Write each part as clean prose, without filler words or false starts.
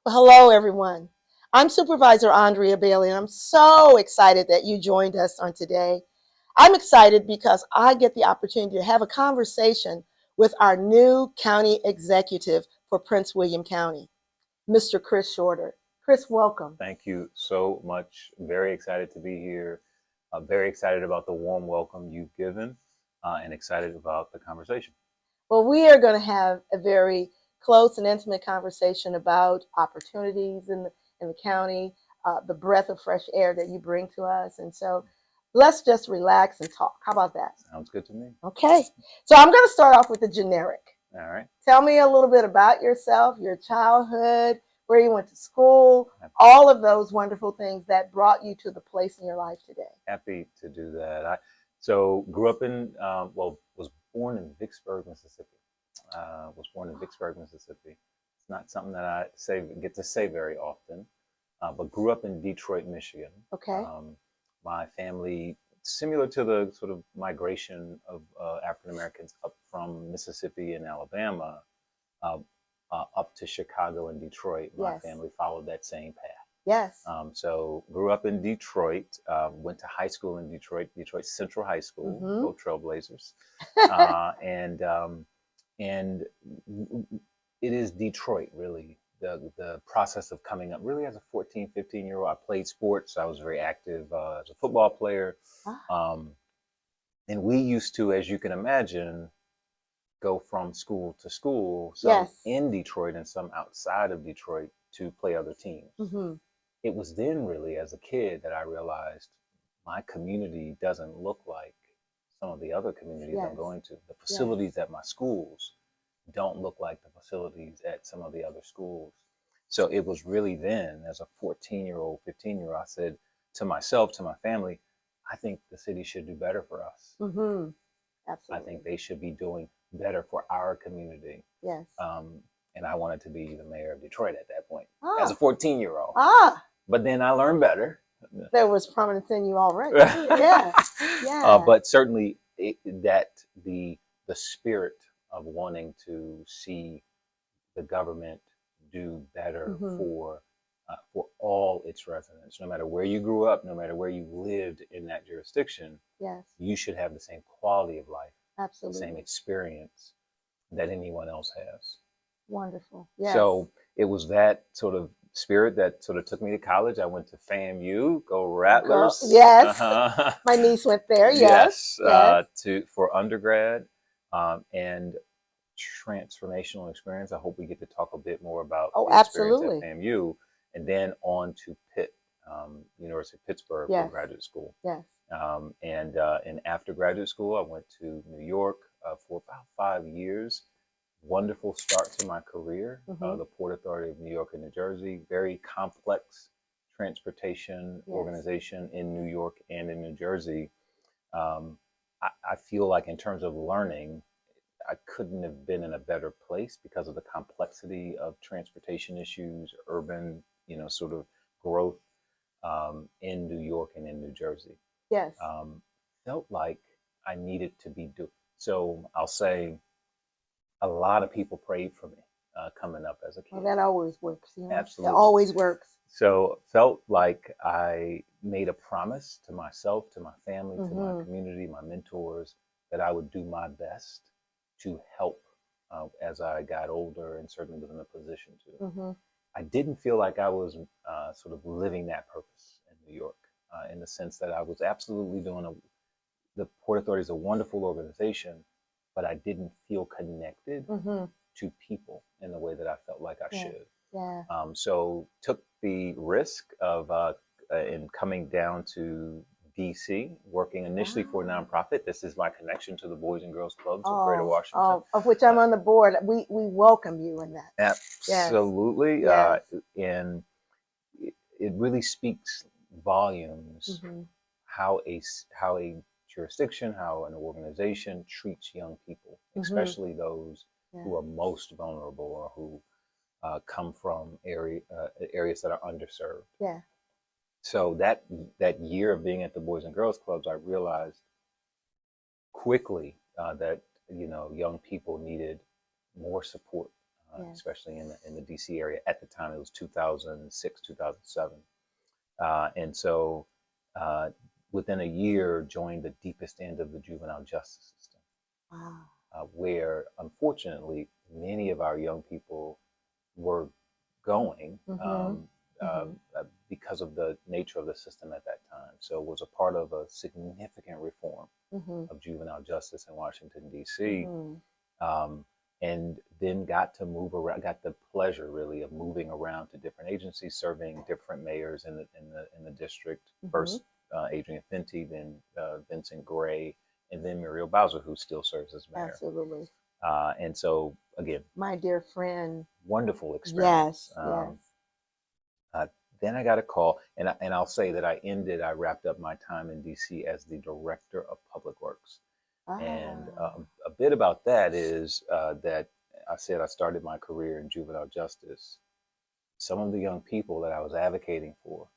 Well, hello, everyone. I'm Supervisor Andrea Bailey, and I'm so excited that you joined us on today. I'm excited because I get the opportunity to have a conversation with our new county executive for Prince William County, Mr. Chris Shorter. Chris, welcome. Thank you so much. Very excited to be here. Very excited about the warm welcome you've given and excited about the conversation. Well, we are going to have a very close and intimate conversation about opportunities in the county, the breath of fresh air that you bring to us. And so let's just relax and talk. How about that? Sounds good to me. Okay. So I'm going to start off with the generic. All right. Tell me a little bit about yourself, your childhood, where you went to school, all of those wonderful things that brought you to the place in your life today. Happy to do that. So grew up in, was born in Vicksburg, Mississippi. Was born in Vicksburg, Mississippi. It's not something that get to say very often, but grew up in Detroit, Michigan. Okay. My family, similar to the sort of migration of African Americans up from Mississippi and Alabama uh, up to Chicago and Detroit, my Yes. family followed that same path. Yes. So grew up in Detroit, went to high school in Detroit Central High School, go Trailblazers, and it is Detroit really. The process of coming up really as a 14, 15-year-old. I played sports. I was very active as a football player. And we used to, as you can imagine, go from school to school, some Yes. in Detroit and some outside of Detroit to play other teams. It was then really as a kid that I realized my community doesn't look like some of the other communities I'm going to. The facilities at my schools don't look like the facilities at some of the other schools. So it was really then, as a 14-year-old, 15-year-old, I said to myself, to my family, I think the city should do better for us. Absolutely. I think they should be doing better for our community. Yes. And I wanted to be the mayor of Detroit at that point as a 14-year-old. But then I learned better. There was prominence in you already. Yeah. Yeah. But certainly the spirit of wanting to see the government do better for all its residents, no matter where you grew up, no matter where you lived in that jurisdiction. Yes. You should have the same quality of life, absolutely, the same experience that anyone else has. Wonderful. Yes. So it was that sort of spirit that sort of took me to college. I went to FAMU, go Rattlers. Yes. My niece went there. Yes. For undergrad, and transformational experience. I hope we get to talk a bit more about the experience at FAMU, and then on to Pitt, University of Pittsburgh for graduate school. Yes. And after graduate school, I went to New York for about 5 years. Wonderful start to my career. The Port Authority of New York and New Jersey, very complex transportation organization in New York and in New Jersey. I feel like in terms of learning, I couldn't have been in a better place because of the complexity of transportation issues, urban, sort of growth in New York and in New Jersey. Yes. Felt like I needed to be doing. So I'll say a lot of people prayed for me coming up as a kid. Well, that always works. Absolutely. It always works. So felt like I made a promise to myself, to my family, to my community, my mentors, that I would do my best to help as I got older and certainly was in a position to. I didn't feel like I was sort of living that purpose in New York in the sense that I was absolutely the Port Authority is a wonderful organization, but I didn't feel connected to people in the way that I felt like I should. Yeah. So took the risk of in coming down to DC, working initially for a nonprofit. This is my connection to the Boys and Girls Clubs of Greater Washington. Of which I'm on the board. We welcome you in that. Absolutely. Yes. And it really speaks volumes how a jurisdiction, how an organization treats young people, especially those who are most vulnerable or who come from areas that are underserved. Yeah. So that year of being at the Boys and Girls Clubs, I realized quickly that young people needed more support Yes. especially in the DC area. At the time, it was 2006, 2007. And so within a year, joined the deepest end of the juvenile justice system, where unfortunately many of our young people were going because of the nature of the system at that time. So it was a part of a significant reform of juvenile justice in Washington, D.C. And then got to move around, got the pleasure really of moving around to different agencies, serving different mayors in the district. First, Adrian Fenty, then Vincent Gray, and then Muriel Bowser, who still serves as mayor. Absolutely. And so again, my dear friend, wonderful experience. Yes. Then I got a call, and I'll say that I wrapped up my time in DC as the director of public works. And a bit about that is that I said I started my career in juvenile justice. Some of the young people that I was advocating for,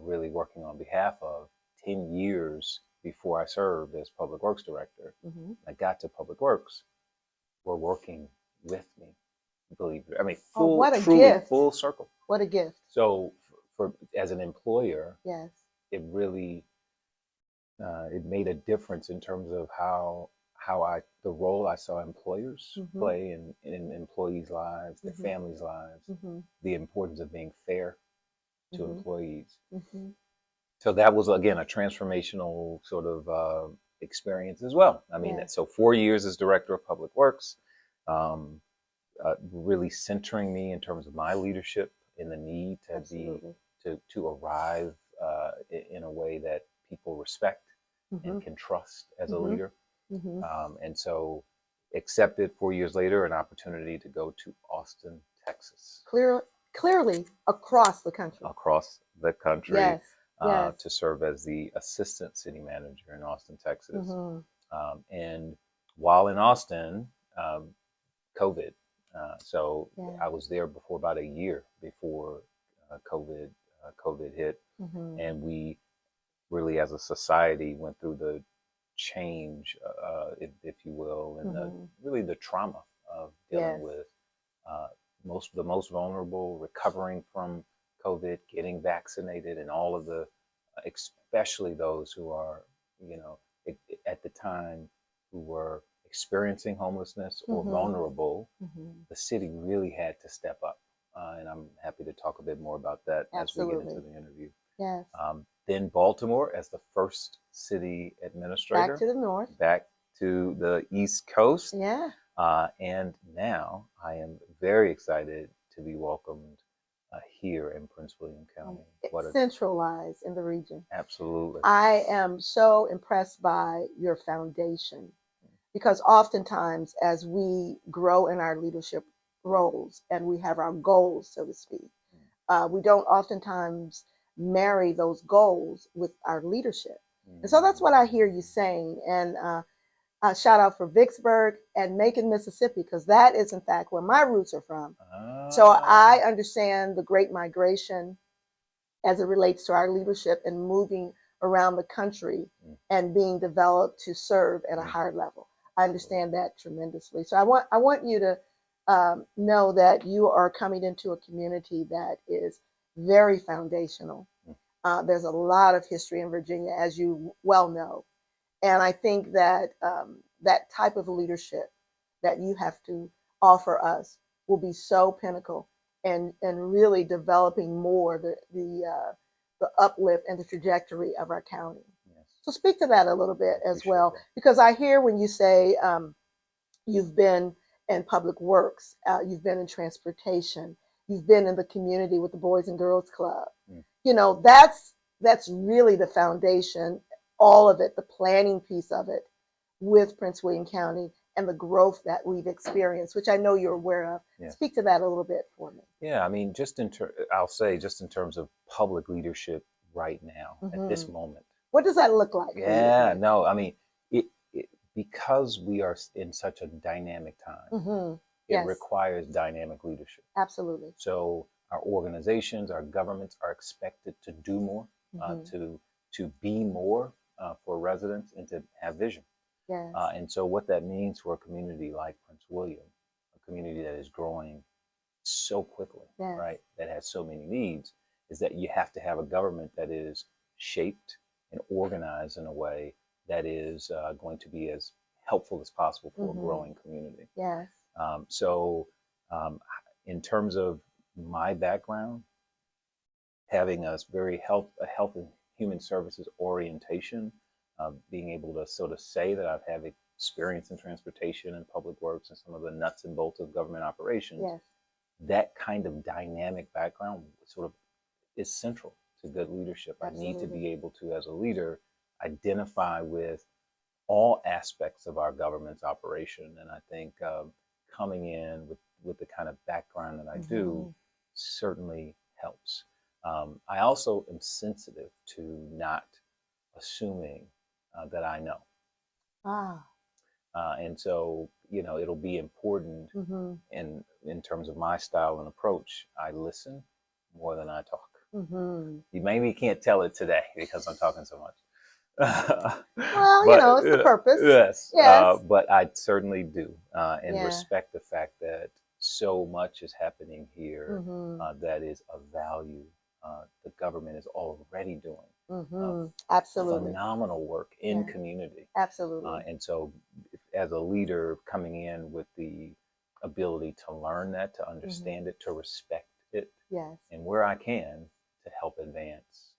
really working on behalf of, 10 years before I served as public works director, I got to public works, were working with me. Believe it. I mean, truly gift. Full circle. What a gift. So for as an employer, yes, it really it made a difference in terms of how the role I saw employers play in employees' lives, their families' lives, the importance of being fair to employees. So that was again a transformational sort of experience as well. I mean, so 4 years as director of public works, really centering me in terms of my leadership in the need to to arrive in a way that people respect and can trust as a leader. And so accepted 4 years later an opportunity to go to Austin, Texas. Clearly across the country. Across the country. Yes. To serve as the assistant city manager in Austin, Texas. And while in Austin, COVID. So I was there for about a year before COVID hit. And we really as a society went through the change, if you will, and really the trauma of dealing with the most vulnerable, recovering from COVID, getting vaccinated, and all of the, especially those who are, at the time, who were experiencing homelessness or vulnerable. The city really had to step up, and I'm happy to talk a bit more about that as we get into the interview. Yes. Then Baltimore as the first city administrator. Back to the north. Back to the East Coast. Yeah. And now I am very excited to be welcomed here in Prince William County. Centralized in the region. Absolutely. I am so impressed by your foundation, because oftentimes as we grow in our leadership roles and we have our goals, so to speak, we don't oftentimes marry those goals with our leadership. And so that's what I hear you saying. And shout out for Vicksburg and Macon, Mississippi, because that is in fact where my roots are from. So I understand the Great Migration as it relates to our leadership and moving around the country and being developed to serve at a higher level. I understand that tremendously. So I want you to know that you are coming into a community that is very foundational. There's a lot of history in Virginia, as you well know. And I think that that type of leadership that you have to offer us will be so pinnacle and really developing more the uplift and the trajectory of our county. Yes. So speak to that a little bit as well, because I hear when you say you've been in public works, you've been in transportation, you've been in the community with the Boys and Girls Club. That's really the foundation, all of it, the planning piece of it with Prince William County and the growth that we've experienced, which I know you're aware of. Yeah. Speak to that a little bit for me. Yeah, I mean, I'll say just in terms of public leadership right now, at this moment. What does that look like? Yeah, no, I mean, because we are in such a dynamic time, it requires dynamic leadership. Absolutely. So our organizations, our governments are expected to do more, to be more for residents and to have vision. Yes. And so what that means for a community like Prince William, a community that is growing so quickly, Yes. right? That has so many needs, is that you have to have a government that is shaped and organized in a way that is going to be as helpful as possible for a growing community. Yes. So, in terms of my background, having a health and human services orientation, being able to sort of say that I've had experience in transportation and public works and some of the nuts and bolts of government operations. Yes. That kind of dynamic background sort of is central to good leadership. Absolutely. I need to be able to, as a leader, identify with all aspects of our government's operation. And I think coming in with the kind of background that I do certainly helps. I also am sensitive to not assuming that I know. Ah. And so, it'll be important in terms of my style and approach. I listen more than I talk. You maybe can't tell it today because I'm talking so much. Well, it's the purpose. Yes. Yes. But I certainly do, and Yeah. respect the fact that so much is happening here that is of value. The government is already doing Absolutely. phenomenal work in community. Absolutely. And so, as a leader coming in with the ability to learn that, to understand it, to respect it, Yes. and where I can to help advance.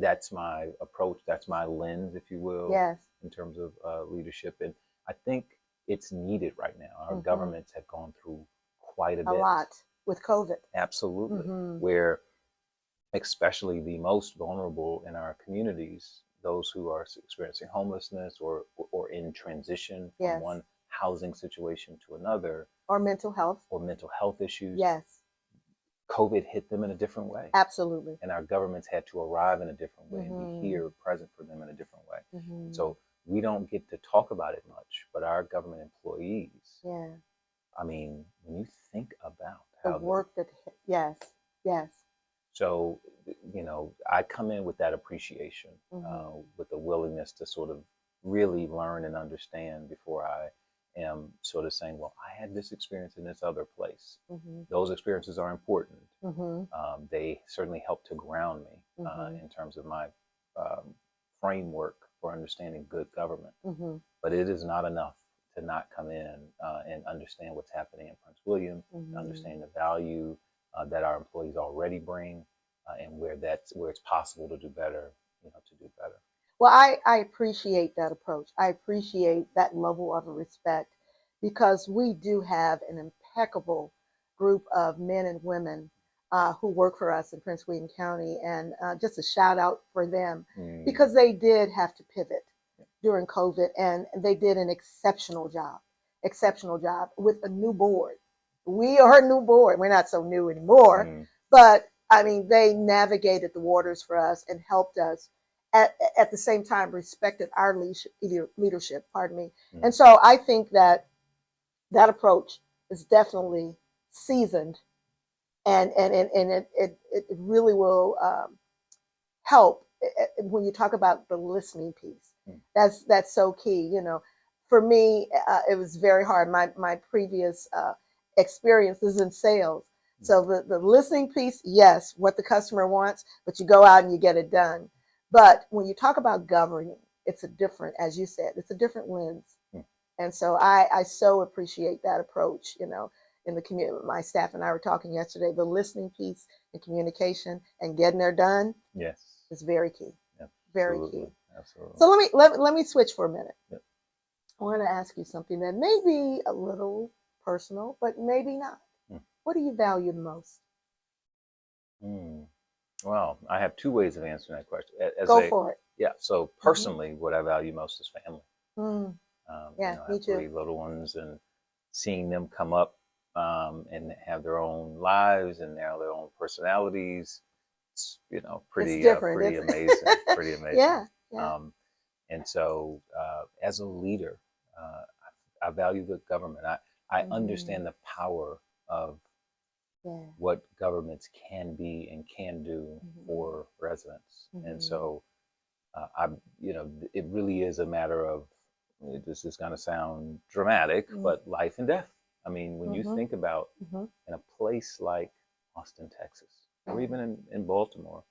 That's my approach. That's my lens, if you will, Yes. in terms of leadership. And I think it's needed right now. Our governments have gone through quite a bit. A lot with COVID. Absolutely. Where especially the most vulnerable in our communities, those who are experiencing homelessness or in transition from one housing situation to another, or mental health issues. Yes. COVID hit them in a different way. Absolutely. And our governments had to arrive in a different way and be here present for them in a different way. And so we don't get to talk about it much, but our government employees, I mean, when you think about the work that, yes. So, I come in with that appreciation, with the willingness to sort of really learn and understand before I am sort of saying, well, I had this experience in this other place. Those experiences are important. They certainly help to ground me in terms of my framework for understanding good government. But it is not enough to not come in and understand what's happening in Prince William, understand the value that our employees already bring, and where it's possible to do better, to do better. Well, I appreciate that approach. I appreciate that level of respect because we do have an impeccable group of men and women who work for us in Prince William County. And just a shout out for them because they did have to pivot during COVID and they did an exceptional job with a new board. We are a new board. We're not so new anymore, but I mean, they navigated the waters for us and helped us at the same time respected our leadership, pardon me. And so I think that approach is definitely seasoned and it really will help when you talk about the listening piece. That's so key. For me, it was very hard. My previous experiences in sales. So the listening piece, yes, what the customer wants, but you go out and you get it done. But when you talk about governing, it's a different, as you said, it's a different lens. And so I so appreciate that approach, in the community. My staff and I were talking yesterday, the listening piece and communication and getting there done is very key. Very key. Absolutely. So let me switch for a minute. I want to ask you something that may be a little personal, but maybe not. What do you value the most? Well, I have two ways of answering that question. Go for it. Yeah. So personally, what I value most is family. Me I have too. 3 little ones, and seeing them come up and have their own lives and now their own personalities, it's, pretty it's different, pretty isn't amazing. Pretty amazing. Yeah. And so, as a leader, I value the government. I understand the power of what governments can be and can do for residents. And so, it really is a matter of this is going to sound dramatic, Mm-hmm. but life and death. I mean, when you Mm-hmm. think about Mm-hmm. in a place like Austin, Texas, or even in Baltimore,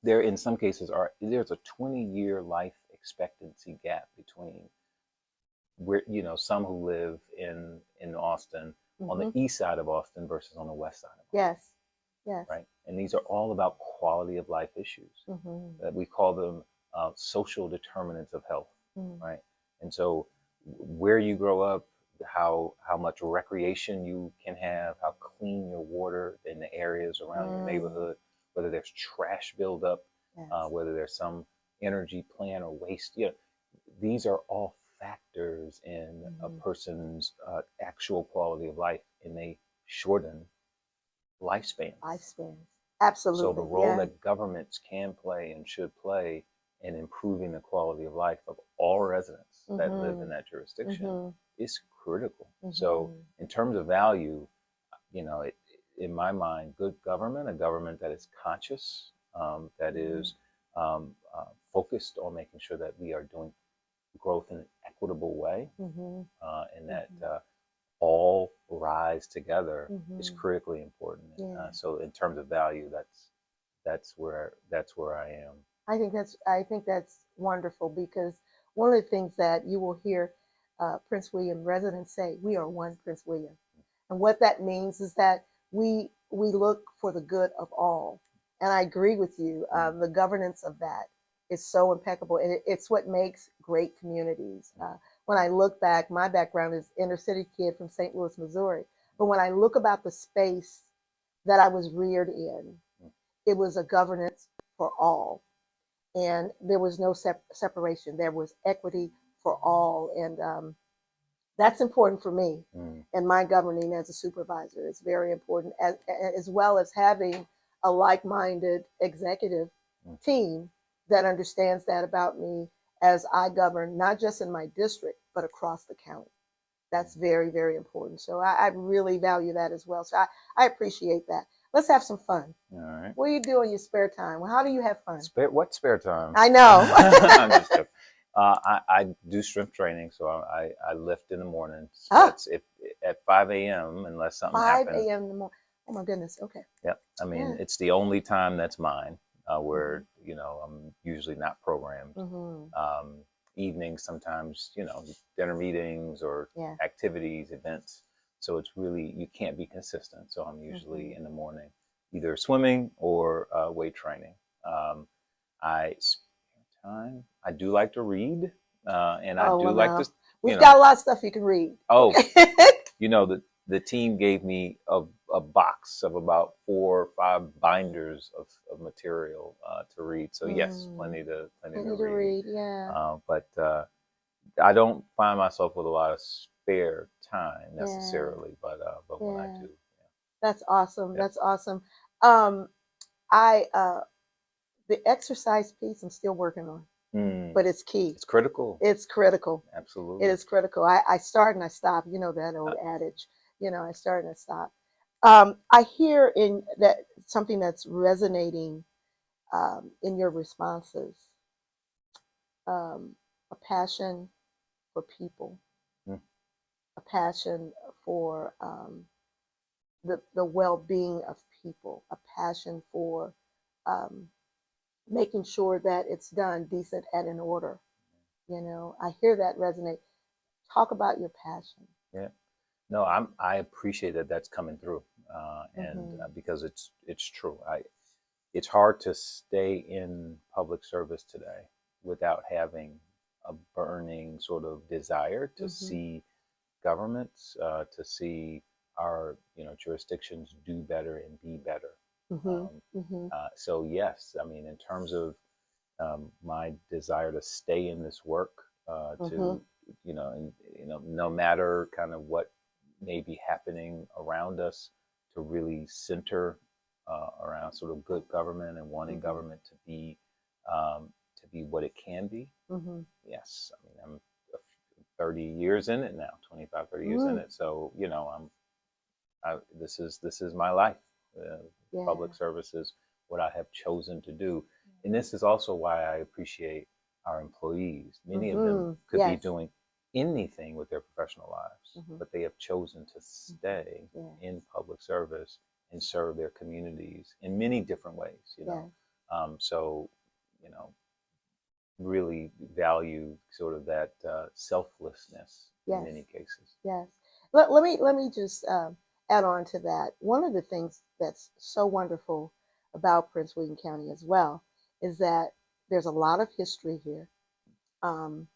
there in some cases there's a 20-year life expectancy gap between where some who live in Austin on the Mm-hmm. east side of Austin versus on the west side of Austin, Yes. Yes. right? And these are all about quality of life issues. Mm-hmm. We call them social determinants of health, Mm-hmm. right? And so where you grow up, how much recreation you can have, how clean your water in the areas around your neighborhood, whether there's trash buildup, Yes. whether there's some energy plant or waste. These are all factors in a Mm-hmm. person's actual quality of life, and they shorten lifespans. Lifespans. So the Absolutely. role Yeah. that governments can play and should play in improving the quality of life of all residents that live Mm-hmm. in that jurisdiction Mm-hmm. is critical. So Mm-hmm. in terms of value, in my mind, good government, a government that is conscious, that Mm-hmm. is focused on making sure that we are doing growth in an equitable way, Mm-hmm. and that all rise together is Mm-hmm. critically important. Yeah. So in terms of value, that's where I am. I think that's wonderful because one of the things that you will hear Prince William residents say, we are one Prince William. And what that means is that we look for the good of all. And I agree with you. The governance of that is so impeccable, and it's what makes great communities. When I look back, my background is inner city kid from St. Louis, Missouri. But when I look about the space that I was reared in, it was a governance for all, and there was no separation. There was equity for all, and that's important for me. Mm. And my governing as a supervisor is very important, as well as having a like-minded executive Mm. team that understands that about me as I govern, not just in my district, but across the county. That's very, very important. So I really value that as well. So I appreciate that. Let's have some fun. All right. What do you do in your spare time? Well, how do you have fun? What spare time? I know. I'm just joking. I do strength training, so I lift in the mornings. Ah, That's if at 5 a.m. unless something 5 happens. a.m. in the morning. Oh my goodness. Okay. Yep. I Yeah. mean, it's the only time that's mine where Mm-hmm. I'm usually not programmed. Mm-hmm. Um, Evenings sometimes, dinner meetings or Yeah. activities, events. So it's really you can't be consistent. So I'm usually Mm-hmm. in the morning, either swimming or weight training. I spare time. I do like to read, and I Oh do well, like to, now you we've know. got a lot of stuff you can read. Oh, Okay. the team gave me a box of about 4 or 5 binders of material to read. So yes, Mm. plenty to Plenty to read. read. Yeah. But I don't find myself with a lot of spare time Yeah. necessarily. But when I Yeah. do, That's awesome. yeah. That's awesome. Um, I the exercise piece I'm still working on, Mm, but it's key. it's critical. It's critical. It Absolutely. is critical. I start and I stop. You know that old adage. I start and I stop. I hear in that something that's resonating in your responses, a passion for people, Mm, a passion for the well-being of people, a passion for um, making sure that it's done decent and in order. I hear that resonate. Talk about your passion. yeah. No, I appreciate that that's coming through, and Mm-hmm. because it's true. It's hard to stay in public service today without having a burning sort of desire to Mm-hmm. see governments, to see our jurisdictions do better and be better. Mm-hmm. Um, Mm-hmm. so yes, I mean in terms of my desire to stay in this work, Mm-hmm. to and no matter kind of what may be happening around us, to really center around sort of good government and wanting Mm-hmm. government to be what it can be. Mm-hmm. Yes, I mean I'm 30 years in it now, 25, 30 years in Mm-hmm. it. So this is my life. Yeah. Public service is what I have chosen to do, and this is also why I appreciate our employees. Many of them Mm-hmm. could be Yes. doing anything with their professional lives, Mm-hmm. but they have chosen to stay Yes. in public service and serve their communities in many different ways, you know. Yes. So, you know, really value sort of that selflessness in Yes. many cases. Yes. Let me just add on to that. One of the things that's so wonderful about Prince William County as well is that there's a lot of history here, um,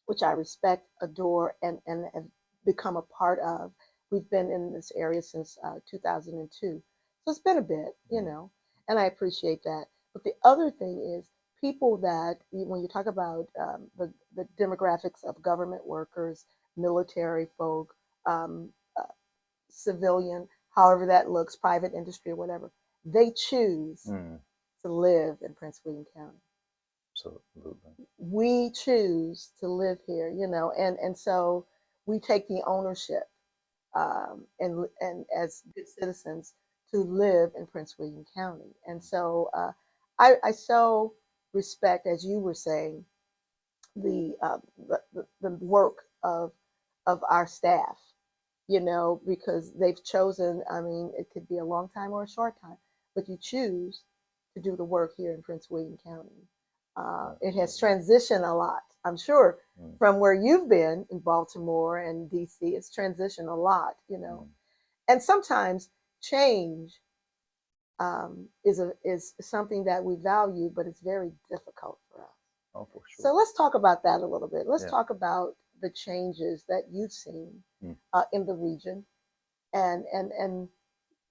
which I respect, adore, and have become a part of. We've been in this area since 2002. So it's been a bit, Mm. and I appreciate that. But the other thing is people that, when you talk about the demographics of government workers, military folk, um, uh, civilian, however that looks, private industry or whatever, they choose Mm, to live in Prince William County. absolutely. We choose to live here, and so we take the ownership, and as good citizens to live in Prince William County. And so I so respect, as you were saying, the work of our staff, because they've chosen. I mean, it could be a long time or a short time, but you choose to do the work here in Prince William County. It has Absolutely. transitioned a lot, I'm sure, Mm, from where you've been in Baltimore and DC. It's transitioned a lot. mm. And sometimes change is something that we value, but it's very difficult for us. Oh, for So sure. let's talk about that a little bit. Let's Yeah. talk about the changes that you've seen Mm. in the region, and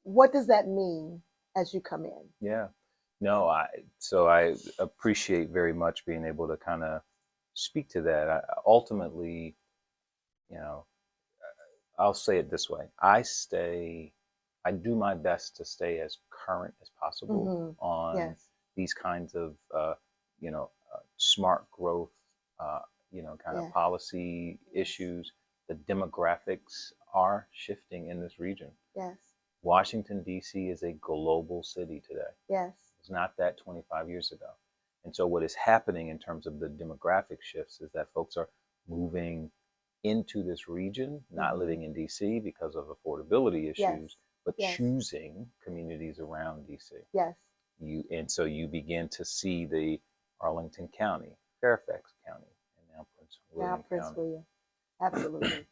what does that mean as you come in? Yeah. No, I appreciate very much being able to kind of speak to that. Ultimately, you know, I'll say it this way. I do my best to stay as current as possible Mm-hmm. on Yes. these kinds of, smart growth, kind of Yeah. policy issues. The demographics are shifting in this region. Yes. Washington, D.C. is a global city today. Yes. It's not that 25 years ago. And so, what is happening in terms of the demographic shifts is that folks are moving into this region, not Mm-hmm. living in DC because of affordability Yes. issues, but Yes. choosing communities around DC. Yes. So you begin to see the Arlington County, Fairfax County, and now Prince Now William Prince County, William. Absolutely.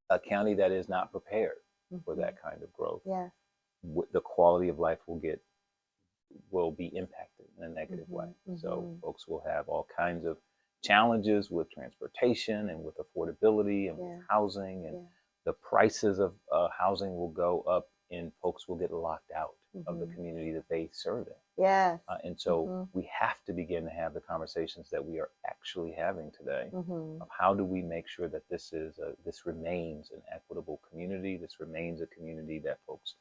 a county that is not prepared for Mm-hmm. that kind of growth. Yeah. The quality of life will be impacted in a negative way. Mm-hmm. So Mm-hmm. folks will have all kinds of challenges with transportation and with affordability and with Yeah. housing, and Yeah. the prices of housing will go up, and folks will get locked out of the Mm-hmm. community that they serve in. Yes. And so Mm-hmm. we have to begin to have the conversations that we are actually having today Mm-hmm. of how do we make sure that this remains an equitable community. This remains a community that folks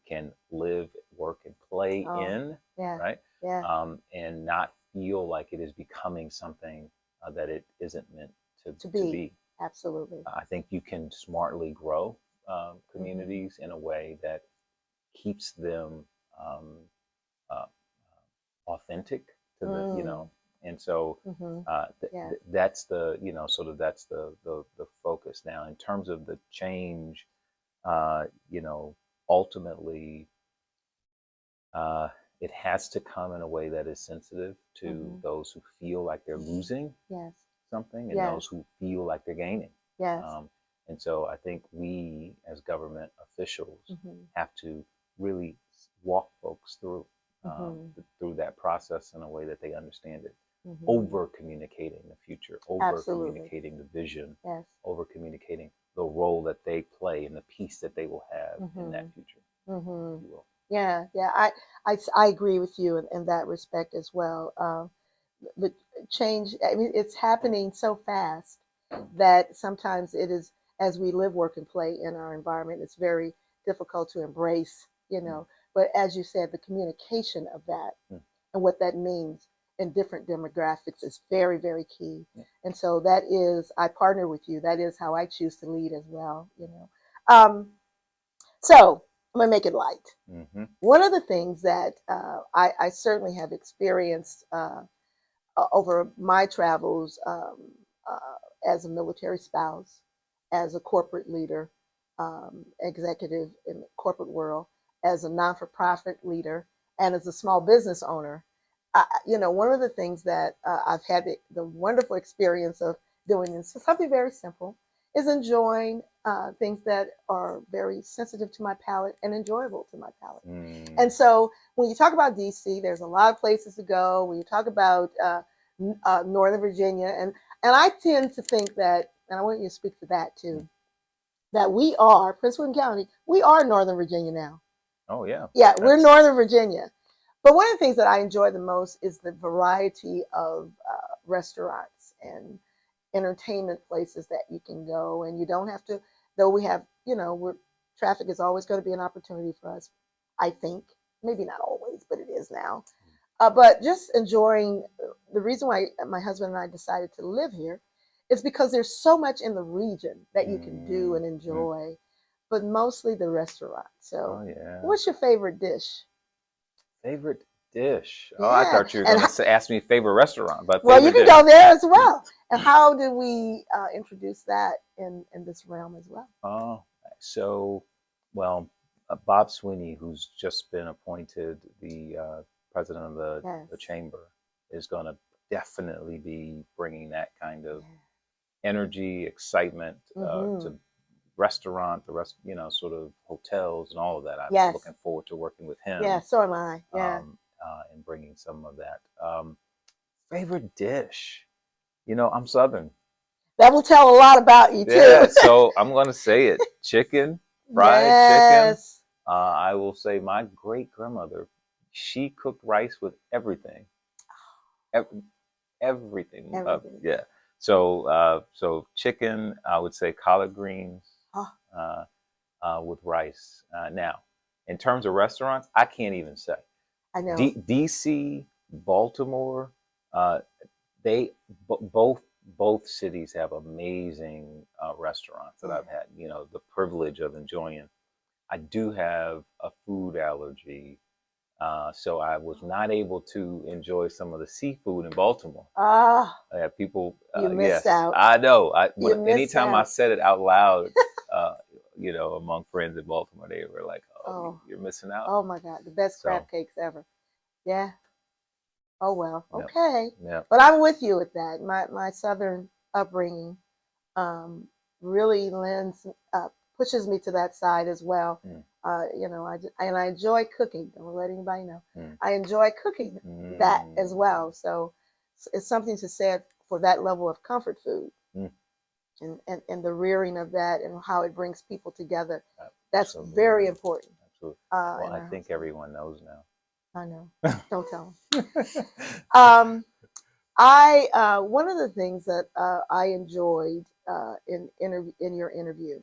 can live, work, and play Oh. in, Yeah. right? Yeah. And not feel like it is becoming something that it isn't meant To to be. be. Absolutely. I think you can smartly grow Mm-hmm. communities in a way that keeps them um, uh, authentic to Mm. and so Mm-hmm. Yeah. that's the sort of that's the focus now in terms of the change. uh, you know Ultimately, uh, it has to come in a way that is sensitive to Mm-hmm. those who feel like they're losing Yes. something and Yes. those who feel like they're gaining. Yes. um, and so I think we as government officials Mm-hmm. have to really walk folks Mm-hmm. through that process in a way that they understand it. Mm-hmm. Over communicating the future, over Absolutely. communicating the vision, Yes. over communicating the role that they play and the piece that they will have in Mm-hmm. that future, Mm-hmm. if you will. Yeah. Yeah. I agree with you in that respect as well. The change, I mean, it's happening so fast that sometimes it is, as we live, work, and play in our environment, it's very difficult to embrace. But as you said, the communication of that Mm, and what that means in different demographics is very, very key. yeah. And so that is, I partner with you. That is how I choose to lead as well. So I'm going to make it light. Mm-hmm. One of the things that I certainly have experienced over my travels as a military spouse, as a corporate leader, executive in the corporate world, as a non-for-profit leader, and as a small business owner. One of the things that I've had the wonderful experience of doing is something very simple, is enjoying things that are very sensitive to my palate and enjoyable to my palate. And so when you talk about DC, there's a lot of places to go. When you talk about Northern Virginia, and I tend to think that, and I want you to speak to that too, that we are, Prince William County, we are Northern Virginia now. Oh, yeah. Yeah, we're Northern Virginia. But one of the things that I enjoy the most is the variety of restaurants and entertainment places that you can go. And you don't have to, though we have, traffic is always going to be an opportunity for us, I think. Maybe not always, but it is now. But just enjoying, the reason why my husband and I decided to live here is because there's so much in the region that you can do and enjoy, but mostly the restaurant. So, what's your favorite dish? Favorite dish? Yeah. Oh, I thought you were going to ask me favorite restaurant. But well, you can go there as well. And how do we introduce that in this realm as well? Oh, so, well, Bob Sweeney, who's just been appointed the president of the chamber, is going to definitely be bringing that kind of energy, excitement to restaurant, sort of hotels and all of that. I'm looking forward to working with him. Yeah, so am I. Yeah. And bringing some of that. Favorite dish? I'm Southern. That will tell a lot about you too. Yeah, so I'm going to say it. Chicken, fried chicken. I will say my great grandmother, she cooked rice with everything. Everything. Yeah. So chicken, I would say collard greens with rice. Now, in terms of restaurants, I can't even say. I know. DC, Baltimore, they both cities have amazing restaurants that I've had. The privilege of enjoying. I do have a food allergy. So I was not able to enjoy some of the seafood in Baltimore. People. You missed out. I know. Anytime I said it out loud, among friends in Baltimore, they were like, "Oh, you're missing out." Oh my God, the best crab cakes ever. Yeah. Oh well. Yep. Okay. Yep. But I'm with you with that. My Southern upbringing really pushes me to that side as well. I enjoy cooking. Don't let anybody know. I enjoy cooking that as well. So it's something to say for that level of comfort food and the rearing of that and how it brings people together. That's very important. Absolutely. Well, I think everyone knows now. I know. Don't tell them. One of the things that I enjoyed in your interview,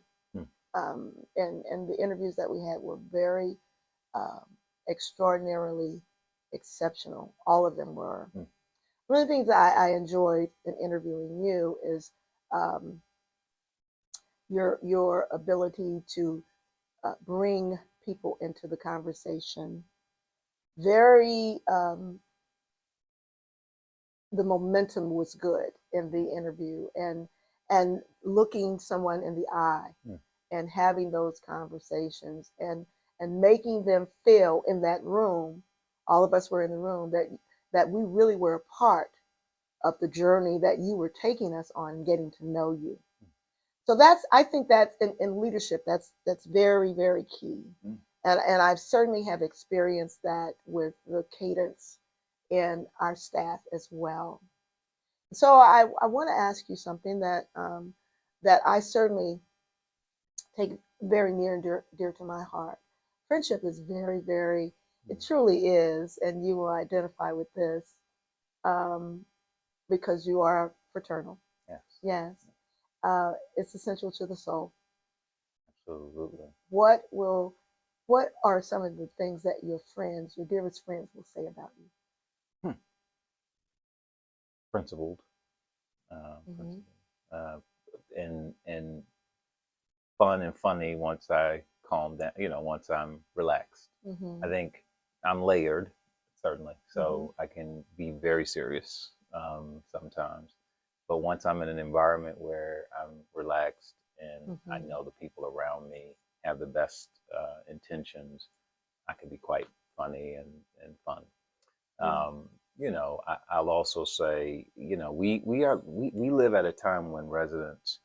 and the interviews that we had were very extraordinarily exceptional. All of them were. One of the things that I enjoyed in interviewing you is your ability to bring people into the conversation. Very the momentum was good in the interview, and looking someone in the eye and having those conversations and making them feel in that room, all of us were in the room, that we really were a part of the journey that you were taking us on, getting to know you. So I think that's in leadership, that's very, very key. And I certainly have experienced that with the cadence in our staff as well. So I want to ask you something that I certainly take very near and dear to my heart. Friendship is very, very, it truly is, and you will identify with this because you are fraternal. Yes. It's essential to the soul. Absolutely. What are some of the things that your dearest friends will say about you? Principled. And fun and funny once I calm down, once I'm relaxed. I think I'm layered, certainly. So I can be very serious sometimes. But once I'm in an environment where I'm relaxed and I Mm-hmm. know the people around me have the best intentions, I can be quite funny and fun. Yeah. I'll also say, we live at a time when residents,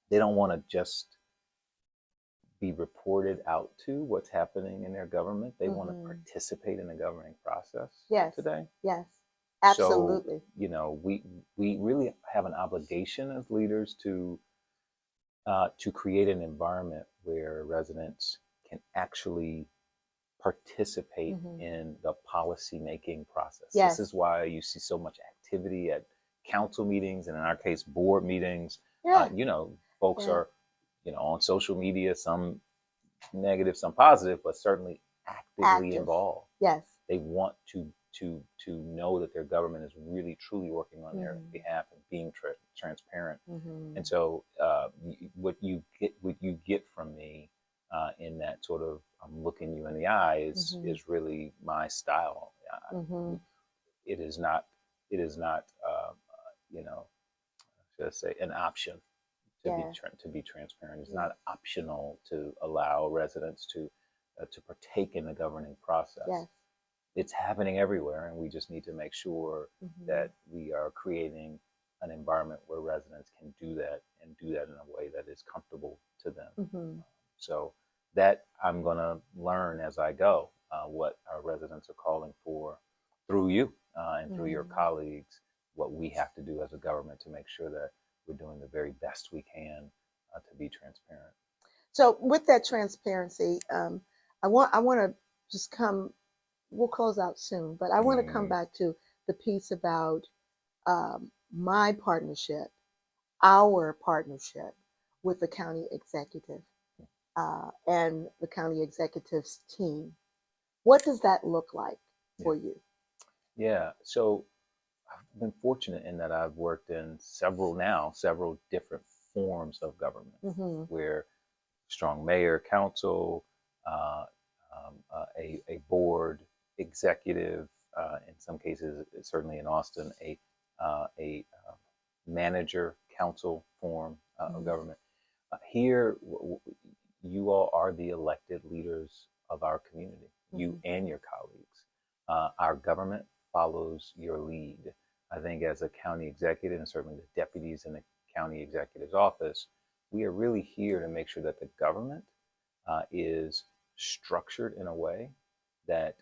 they don't want to just be reported out to what's happening in their government. They want to Mm-hmm. participate in the governing process Yes. today. Yes. So, Absolutely. we really have an obligation as leaders to create an environment where residents can actually participate Mm-hmm. in the policy making process. This is Yes. why you see so much activity at council meetings and in our case board meetings. Yeah. Folks Yeah. are on social media, some negative, some positive, but certainly actively Active. involved. Yes. They want to know that their government is really truly working on their Mm-hmm. behalf and being transparent. Mm-hmm. And so, what you get from me in that sort of I'm looking you in the eye Mm-hmm. is really my style. Mm-hmm. It is not you know should I say an option Yeah. to be transparent. It's Yes. not optional to allow residents to partake in the governing process. Yes. It's happening everywhere, and we just need to make sure Mm-hmm. that we are creating an environment where residents can do that and do that in a way that is comfortable to them. Mm-hmm. So that I'm going to learn as I go what our residents are calling for through you and through your Mm-hmm. colleagues, what we have to do as a government to make sure that we're doing the very best we can to be transparent. So with that transparency, I want to just come. We'll close out soon, but I want to come Mm, back to the piece about my partnership, our partnership with the county executive and the county executive's team. What does that look like yeah. for you? Yeah. So I've been fortunate in that I've worked in several different forms of government Mm-hmm. where strong mayor, council, uh, a board, executive, in some cases, certainly in Austin, a manager council form of Mm-hmm. government. Here, you all are the elected leaders of our community, you Mm-hmm. and your colleagues. Our government follows your lead. I think as a county executive, and certainly the deputies in the county executive's office, we are really here to make sure that the government is structured in a way that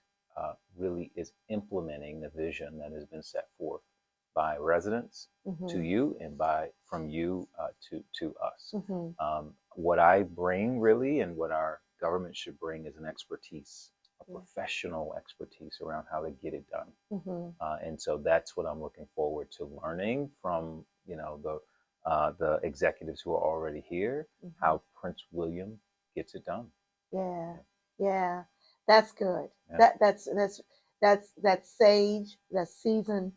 really is implementing the vision that has been set forth by residents to Mm-hmm. you and by from you to us. Mm-hmm. What I bring really and what our government should bring is an expertise, a Yeah. professional expertise around how to get it done. Mm-hmm. And so that's what I'm looking forward to learning from the executives who are already here, Mm-hmm. how Prince William gets it done. Yeah, yeah, that's good. Yeah, That's sage, that's seasoned,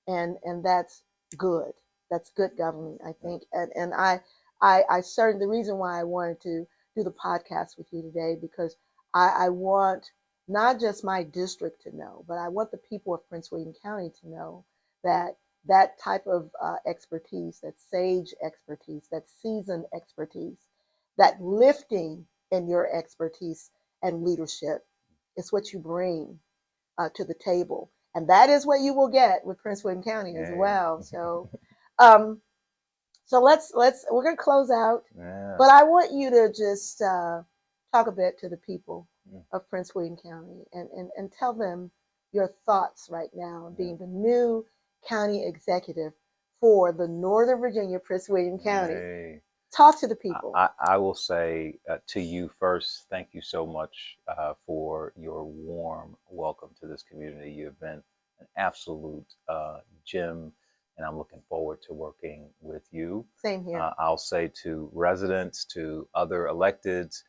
and that's good. That's good government, I yeah, think. And I certainly the reason why I wanted to do the podcast with you today because I want not just my district to know, but I want the people of Prince William County to know that that type of expertise, that sage expertise, that seasoned expertise, that lifting in your expertise and leadership is what you bring to the table. And that is what you will get with Prince William County as yeah, well. Um, so let's we're gonna close out, yeah. but I want you to just talk a bit to the people Yeah. of Prince William County and tell them your thoughts right now, Yeah. being the new county executive for the Northern Virginia Prince William County. Hey, Talk to the people. I will say to you first, thank you so much for your warm welcome to this community. You've been an absolute gem, and I'm looking forward to working with you. Same here. I'll say to residents, to other electeds,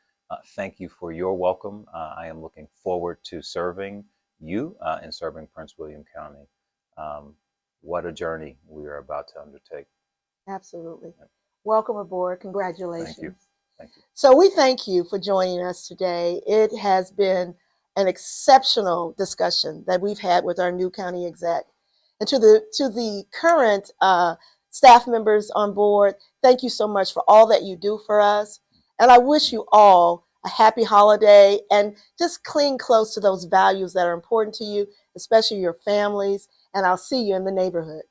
thank you for your welcome. I am looking forward to serving you and serving Prince William County. Um, what a journey we are about to undertake. Absolutely. Yeah. Welcome aboard. Thank you. Congratulations. Thank you. So, we thank you for joining us today. It has been an exceptional discussion that we've had with our new county exec. And to the current staff members on board, thank you so much for all that you do for us. And I wish you all a happy holiday, and just cling close to those values that are important to you, especially your families. And I'll see you in the neighborhood.